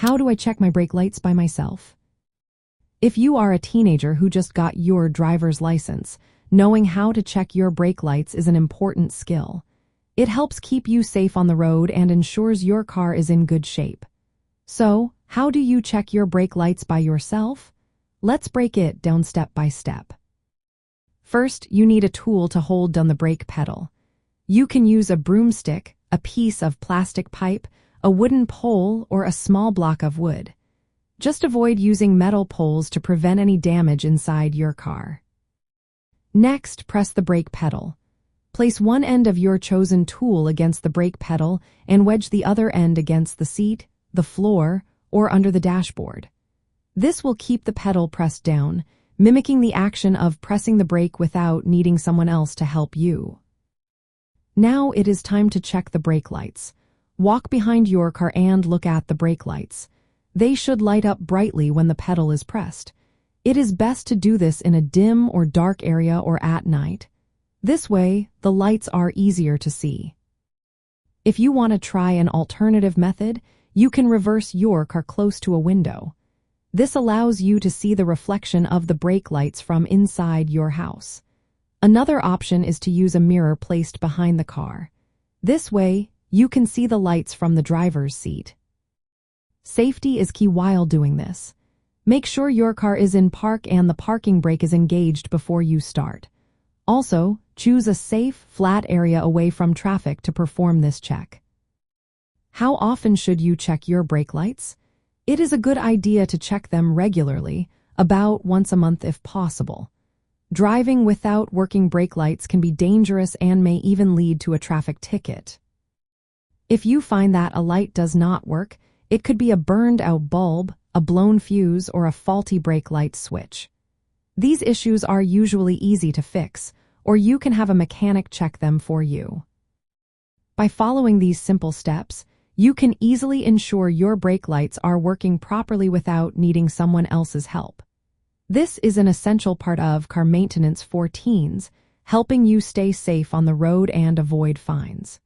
How do I check my brake lights by myself? If you are a teenager who just got your driver's license, knowing how to check your brake lights is an important skill. It helps keep you safe on the road and ensures your car is in good shape. So, how do you check your brake lights by yourself? Let's break it down step by step. First, you need a tool to hold down the brake pedal. You can use a broomstick, a piece of plastic pipe, a wooden pole, or a small block of wood. Just avoid using metal poles to prevent any damage inside your car. Next, press the brake pedal. Place one end of your chosen tool against the brake pedal and wedge the other end against the seat, the floor, or under the dashboard. This will keep the pedal pressed down, mimicking the action of pressing the brake without needing someone else to help you. Now it is time to check the brake lights. Walk behind your car and look at the brake lights. They should light up brightly when the pedal is pressed. It is best to do this in a dim or dark area or at night. This way, the lights are easier to see. If you want to try an alternative method, you can reverse your car close to a window. This allows you to see the reflection of the brake lights from inside your house. Another option is to use a mirror placed behind the car. This way, you can see the lights from the driver's seat. Safety is key while doing this. Make sure your car is in park and the parking brake is engaged before you start. Also, choose a safe, flat area away from traffic to perform this check. How often should you check your brake lights? It is a good idea to check them regularly, about once a month if possible. Driving without working brake lights can be dangerous and may even lead to a traffic ticket. If you find that a light does not work, it could be a burned-out bulb, a blown fuse, or a faulty brake light switch. These issues are usually easy to fix, or you can have a mechanic check them for you. By following these simple steps, you can easily ensure your brake lights are working properly without needing someone else's help. This is an essential part of car maintenance for teens, helping you stay safe on the road and avoid fines.